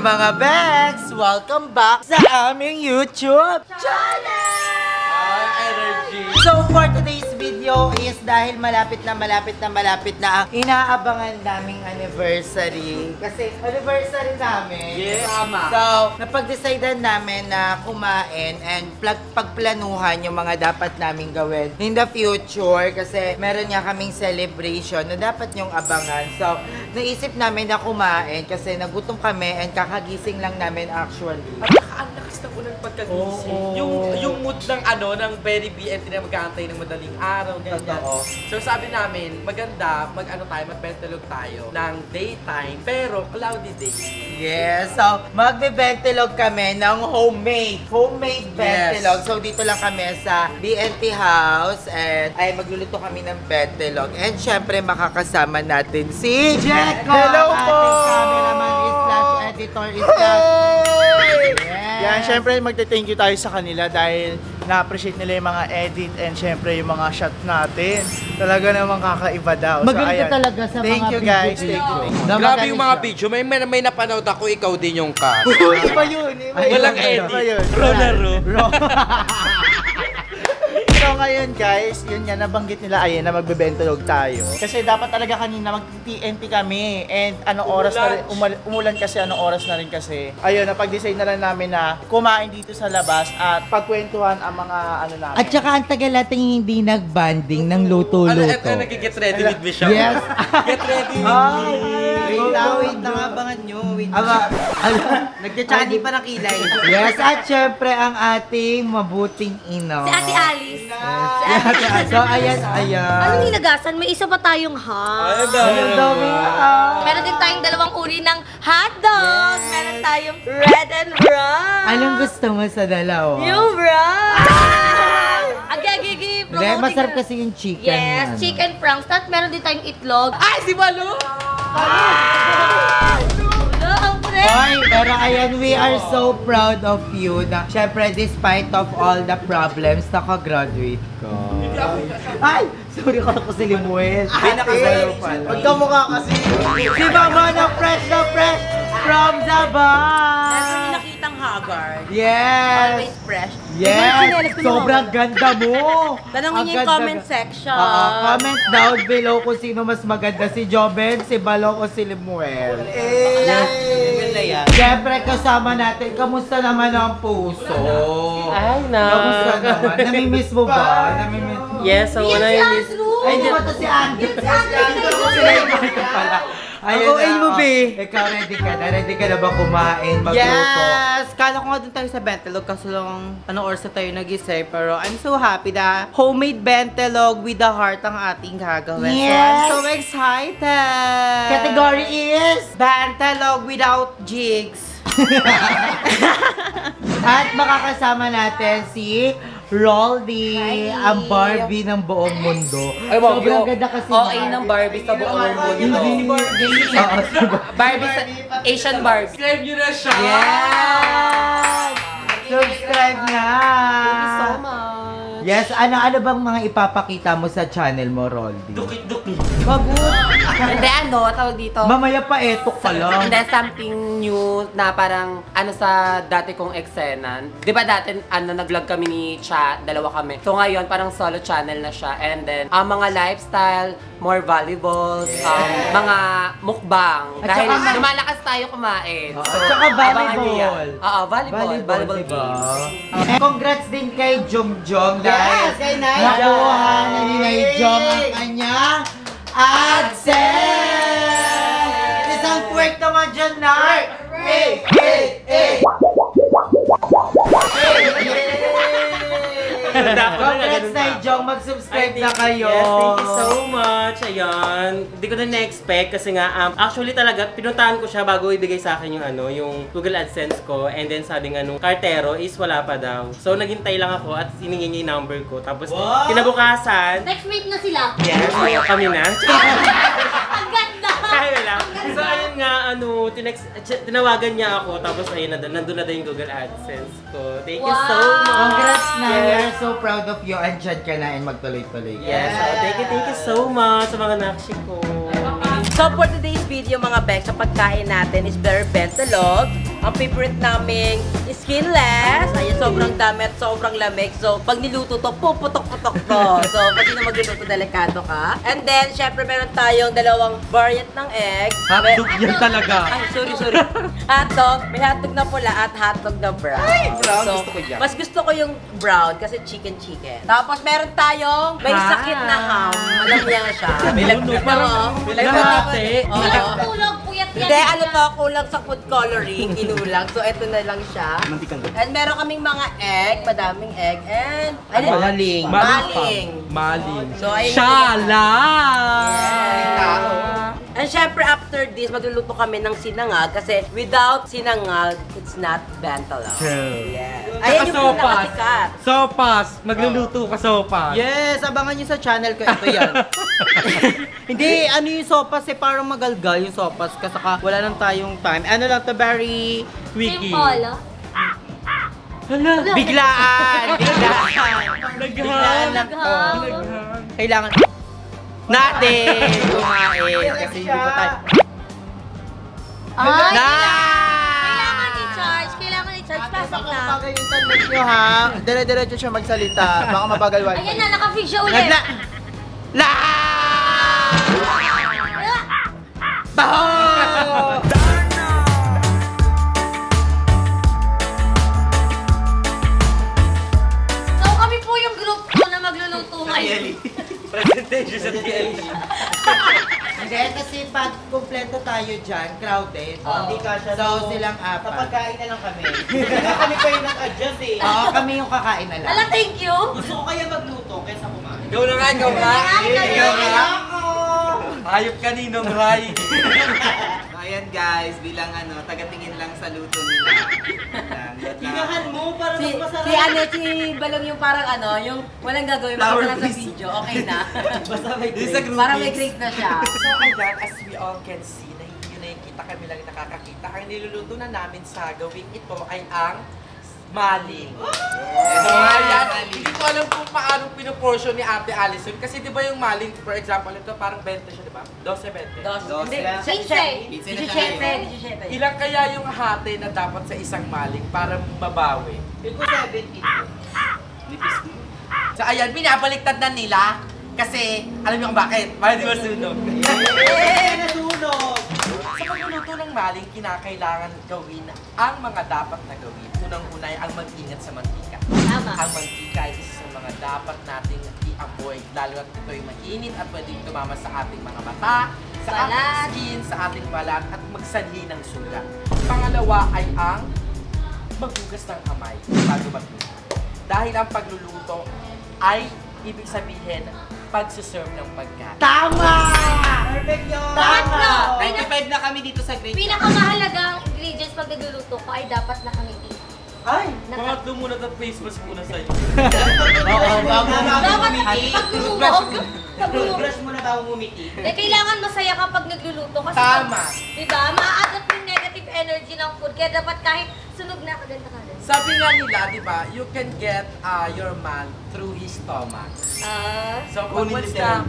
Mga Bex! Welcome back sa aming YouTube channel! So for today's video is dahil malapit na ang inaabangan naming anniversary. Kasi anniversary namin. Yes, tama. So, napag-decidean namin na kumain and pagplanuhan yung mga dapat naming gawin in the future. Kasi meron nga kaming celebration na dapat nyong abangan. So, naisip namin na kumain kasi nagutom kami and kakagising lang namin actually. Ang lakas ng unang pagkagising. Yung mood ng ng very BNT na mag-aantay ng madaling araw, ganyan. So sabi namin, maganda, magbentilog tayo ng daytime, pero cloudy day. Yes, so magbe-bentilog kami ng homemade bentilog. So dito lang kami sa BNT house and ay magluluto kami ng bentilog. And syempre makakasama natin si Jeko! Hello po! Ating cameraman / editor Yan, syempre magte-thank you tayo sa kanila dahil na-appreciate nila yung mga edit and syempre yung mga shot natin. Talaga namang kakaiba daw. Maganda talaga sa thank mga you guys, video. thank you. Grabe yung mga video. May napanood ako, ikaw din yung cast. Iba yun. Walang edit. Ro. So ngayon guys, yun nga, nabanggit nila ayun na magbe-bentilog tayo. Kasi dapat talaga kanina mag-TNT kami and anong oras na rin, umulan kasi anong oras na rin kasi. Ayun, napag-decide na lang namin na kumain dito sa labas at pagkwentuhan ang mga namin. At saka ang tagal natin hindi nag-banding ng luto-luto. Nag-get ready with me siya. Yes. Get ready with Wait me. lang, abangan nyo. Nagtsatsaga pa ng kilay. Yes, at syempre ang ating mabuting ino. Si Ate Alice. Yes. So, ayan. Anong hinagasan? May isa pa tayong hot. Meron din tayong dalawang uri ng hotdog. Yes. Meron tayong red and brown. Anong gusto mo sa dalawa? Yung brown. Agagigi. Masarap kasi yung chicken. Yes, chicken franks. Tapos meron din tayong itlog. Ay, si Balu! Ang fresh. Oy, pero ayan, we are so proud of you na syempre despite of all the problems, nakagraduate ka. Ay! Sorry ka ako si Limuel. Magkamukha kasi. Si Mama na fresh from the box! Meron nakitang haggard. Yes! Always fresh. Yes! Sobrang ganda mo! Tanongin niyo yung comment section. Comment down below kung sino mas maganda, si Joben, si Balong, o si Limuel. Yes! Siyempre kasama natin, kamusta naman ang puso? Ay, Kamusta naman? Namimiss mo ba? Yes, so Yes, si Andrew! Ay, di ba ito si Andrew? Ayun mo, be. Ikaw, ready ka na? Ready ka na ba kumain, magluto? Yes! Kala ko nga dun tayo sa bentelog kasi lang anong oras na tayo nag-isay. Pero I'm so happy na homemade bentelog with the heart ang ating gagawin. Yes! So I'm so excited! Category is? Bentelog without jigs. At makakasama natin si Roldy, ang Barbie ng buong mundo. Ay, sobrang ganda kasi. OA ng Barbie sa buong mundo. Barbie sa Asian Barbie. Subscribe nyo na siya! Yes! Subscribe na! Thank you so much. Yes, ano bang mga ipapakita mo sa channel mo, Roldy? Dukit-dukit. Hindi, tawag dito. Mamaya pa etok ka lang. Hindi, something new na parang sa dati kong eksena. Di ba dati nag-vlog kami ni Cha, dalawa kami. So ngayon parang solo channel na siya. And then mga lifestyle, more valuables, mga mukbang. Dahil lumalakas tayo kumain. So, Tsaka abangan niyo yan. volleyball. Oo, volleyball diba? games. And congrats din kay Jong Yes, kay Nay Jong. nakuha na ni Nay Jong ang kanyang AdSense! Isang twerk naman dyan, Nay! Congrats, kay Jong, mag-subscribe na kayo. Yes, thank you so much. Ayan. Hindi ko na na-expect kasi nga, actually talaga, pinuntahan ko siya bago ibigay sa akin yung yung Google AdSense ko. And then sabi nga nung kartero is wala pa daw. So naghintay lang ako at siningi yung number ko. Tapos kinabukasan. Next meet na sila. Yes, kami na. Ang ganda! Kaya lang. So ayun nga, tinawagan niya ako. Tapos ayun na, nandun na daw yung Google AdSense ko. Thank you so much. Congrats na, Yes. we're so proud of you. Andyan ka na and magtuloy-tuloy. Yes, so thank you so much sa mga nakshi ko. So for today's video mga Bex, sa pagkain natin is Bear Bentelog. Ang favorite namin is skinless. Ayun, sobrang dami at sobrang lamig. So pag niluto to, puputok-putok to. So pag sino magluluto, delikado ka. And then, syempre meron tayong dalawang variant ng egg. Hotdog yan talaga. Ay, sorry. Hotdog. May hotdog na pula at hotdog na brown. Ay, brown. So, Gusto ko yan. mas gusto ko yung brown kasi chicken. Tapos meron tayong may sakit na ham. Alam niya siya. Tulog, puyat yan. Hindi, ano to, kulang sa food coloring, inulang. So, eto na lang siya. And meron kaming mga egg, madaming egg, and... Maling. Maling. So, ayun. Shala! And syempre, after this, magluluto kami ng sinangag kasi without sinangag, it's not bentelog. Yes. Ayan yung pinakasikat. Sopas. Magluluto ka sopas. Yes, abangan nyo sa channel ko. Ito yan. Hindi, ano yung sopas eh, parang magalgal yung sopas. Kasi wala nang tayong time. Ano lang to, very Wiki. Simple. biglaan. Biglaan lang to. Kailangan natin kumain. Kasi hindi pa tayo. Ay, Na! kailangan i-charge. Pasok na. Mabagal yung internet nyo ha. Dire-diretso siya magsalita. Baka mabagal wifi. Ayan na, naka-fix siya ulit. Baho! So kami po yung group ko na magluluto ngayon. Presentation sa TLG. Hindi, kasi pag kumpleto tayo dyan, crowded. Hindi ka siya. So, silang apat. Kapag kain na lang kami. Kami pa yung nag-adjust eh. Oo, kami yung kakain na lang. Ala, thank you. Gusto ko kaya magluto kaysa kumain. Ikaw na nga, ikaw nga. Ikaw nga. Hayop kaninong Ray. Ayan guys, bilang tagatingin lang sa luto nila. Tingahan mo para mas masarap. Si Balong yung parang yung walang gagawin mo lang sa video, okay na. Basta may Parang may grade na siya. So ayan, as we all can see, na hindi nyo nakikita, kami lang nakakakita. Ang niluluto na namin sa gawing ito ay ang maling. So ayan, hindi ko alam kung paano pinoportion ni Ate Allison. Kasi di ba yung maling, for example, ito parang 20 siya, di ba? 12-20. Hindi, 15. Ilang kaya yung hati na dapat sa isang maling para mabawi? Ito 70. Nipis mo. So ayan, binabaliktad na nila. Kasi, alam niyo kung bakit? Para di ba sunog? Nasunog! Sa pagluluto ng maling, kinakailangan gawin ang mga dapat na gawin. Unang-una ay ang mag-ingat sa mantika. Tama. Ang mantika ay isa sa mga dapat nating i-avoid, lalo at ito'y mainit at pwedeng tumama sa ating mga mata, sa Balat. ating skin, sa ating balat, at magsanhi ng sugat. Pangalawa ay ang maghugas ng kamay bago magluto. Dahil ang pagluluto ay ibig sabihin pagsuserve ng pagkain. Tama! Perfect yun! Tama! 95 na kami dito sa grade. Pinakamahalagang ingredients pag nagluluto ko ay dapat nakangiti. Ay! Pangatlo muna at face mask muna sa'yo. Oo, bago Dapat pag lumubog, Brush muna bago ngumiti. kailangan masaya ka pag nagluluto kasi Tama. diba, ma-adapt yung negative energy ng food kaya dapat kahit sunog na kaganda ka din. Sabi nga nila, di ba, you can get your man through his stomach. So, kung once na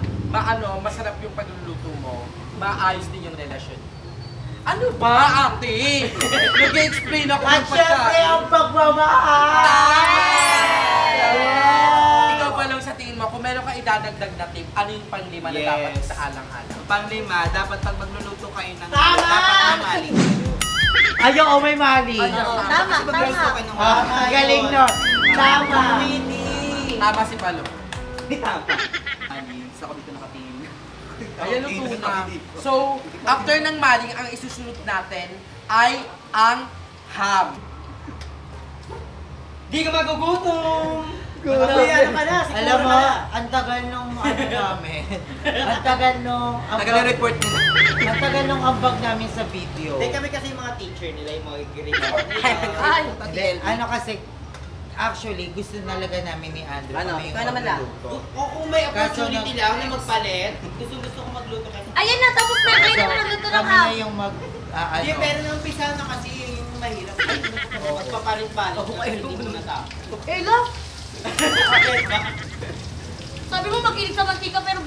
masarap yung pagluluto mo, maayos din yung relasyon. Ano ba, ate? Nag-explain ako ng Siyempre ang pagmamahal! Ikaw ba lang sa tingin mo, kung meron ka idadagdag na tip, ano yung panglima na dapat sa alang-alang? Panglima, dapat pag magluluto kayo ng dapat may mali. Ayaw, may mali. Tama, tama. Galing no. Tama. Tama si Palo. Tama. Sa ko dito nakatingin. Ayan luto na. So, after ng maling, ang isusunod natin ay ang ham. Di ka magugutom. ano ka na, siguro Alam mo, ka na. ang tagal nung ano namin. Ang tagal nung Tagal na report nila. Ang tagal nung ambag namin sa video. Hindi kami kasi yung mga teacher nila, yung mga grade. Ay, Hindi, ano kasi, actually, gusto talaga namin ni Andrew. Ano? kami yung Ikaw naman lang. magluluto. Kung may opportunity Kaso lang na magpalit, gusto ko magluto kasi. ayan na, tapos na kayo na nagluto ng Kami ham. na yung mag, Hindi, ano. pero nung umpisa na kasi yung mahirap. Ay, magpapalit-palit. Hindi ko natapos. Ela! Sabi mo makinig sa mantika pero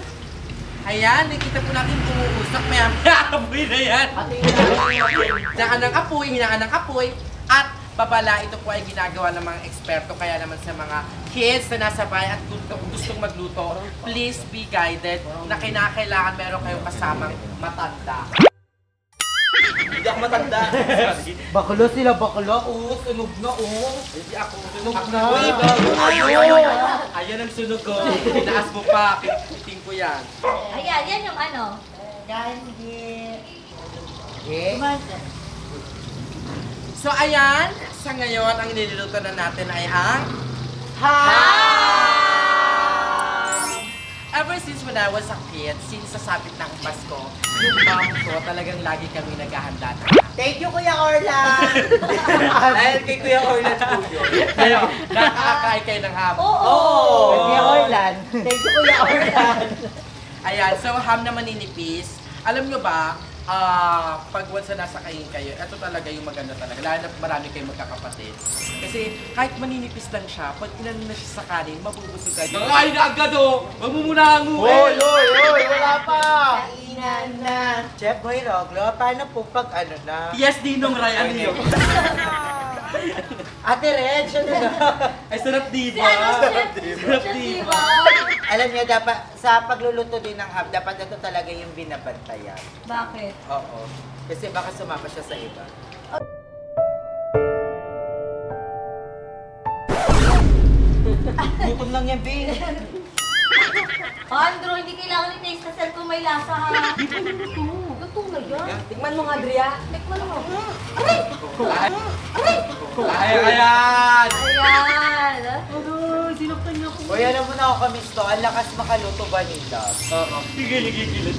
Ayan, nakita po natin umuusok. Maya-maya apoy na yan. Hinaan ng apoy, hinaan ng apoy. At babala, ito po ay ginagawa ng mga eksperto. Kaya naman sa mga kids na nasa bahay at gustong magluto, please be guided na kinakailangan meron kayong kasamang matanda. Hindi ako matanda. Bakla sila, bakla. Oo, sunog na, oo. Hindi ako. Sunog Ako na. Uy, bago. Ayun. Ayan ang sunog ko. Tinaas mo pa. Piting ko yan. ayan, yan yung ano. So ayan, sa ngayon, ang niluluto na natin ay ang Ever since when I was a kid, since sasapit ng Pasko, yung mom ko talagang lagi kami naghahanda. Thank you, Kuya Orlan. Dahil kay Kuya Orlan po yun. Kayo, nakakakain kayo ng ham. Oo! Kuya Orlan. Thank you, Kuya Orlan. Ayan, so ham na maninipis. Alam nyo ba, pag once na nasa kain kayo, ito talaga yung maganda talaga. Lalo na marami kayong magkakapatid. Kasi kahit maninipis lang siya, pag inano na siya sa kanin, mabubusog kayo. Ay, na agad o! Wag mo muna hanguin! Oy, wala pa. Kainan na. Chef Boy Roglo, paano po pag ano na? Yes, Dinong Ray, ano yun? Ate Red, siya na. Ay, sarap diba? Chef Diva! Alam niyo, dapat sa pagluluto din ng ham, dapat ito talaga yung binabantayan. Bakit? Oo. Kasi baka sumapa siya sa iba. Gutom lang yan, Bing. Andrew, hindi kailangan i-taste na sir kung may lasa ha. Luto na yan. Tikman mo nga, Adria. Tikman mo. Ayan! Ayan. Uy, alam mo na ako kamisto, ang lakas makaluto ba nila? Oo. Sige, nagigilid.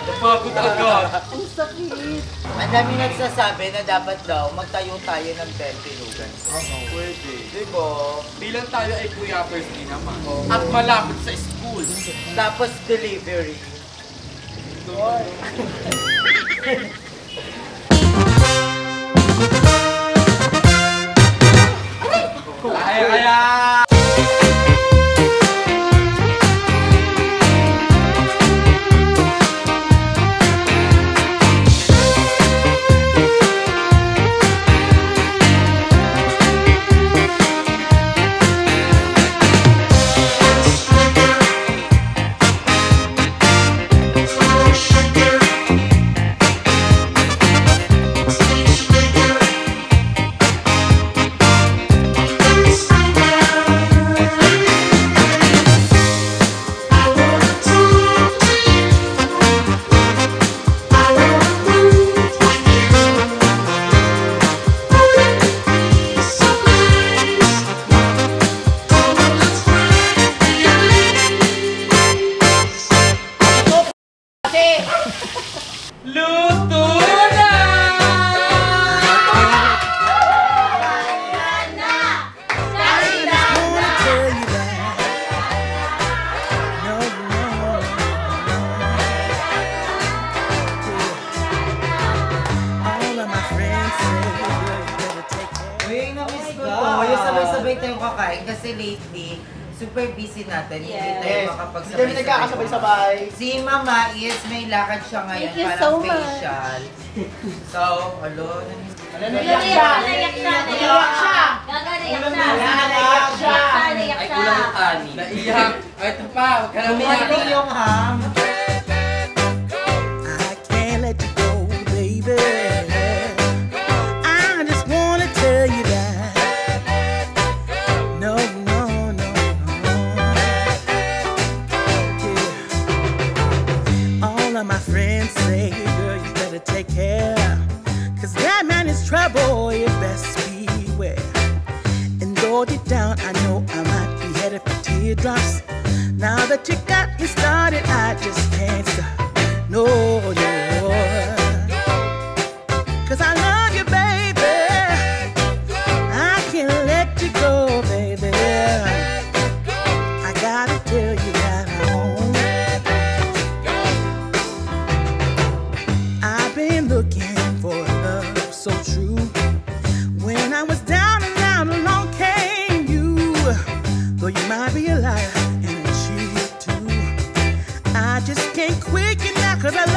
Napagod agad. Ang dami nagsasabi na dapat daw magtayo tayo ng bentilugan. Pwede. Diba? Bilang tayo ay kuyapers din naman. At malapit sa school. Tapos delivery. Ayan! Luto na! Uy, na-miss ko to. Yung sabay-sabay tayong kakain kasi lately, super busy natin. Hindi Yes. tayo Hindi kami makapagsabay-sabay. nagkakasabay-sabay. Si Mama is may lakad siya ngayon Thank you para so much. facial. So, alo, Naiyak siya, naiyak siya, naiyak siya. Gaga, naiyak siya. Naiyak siya. Naiyak Ay, siya. kulang yung kanin. Naiyak. Ay, ito pa. Huwag ka na Kumain umiyak. yung ham. I can't let you go, baby. I just wanna tell you that. No, no, no, no. Yeah. All of my friends say, girl, you better take hold it down. I know I might be headed for teardrops. Now that you got me started, I just can't stop. No, no. 'Cause I love you, baby. I can't let you go, baby. I gotta tell you that I won't. I've been looking for love so true. When I was down and out, along came you. Though you might be a liar and a cheat too, I just can't quit you now 'cause I love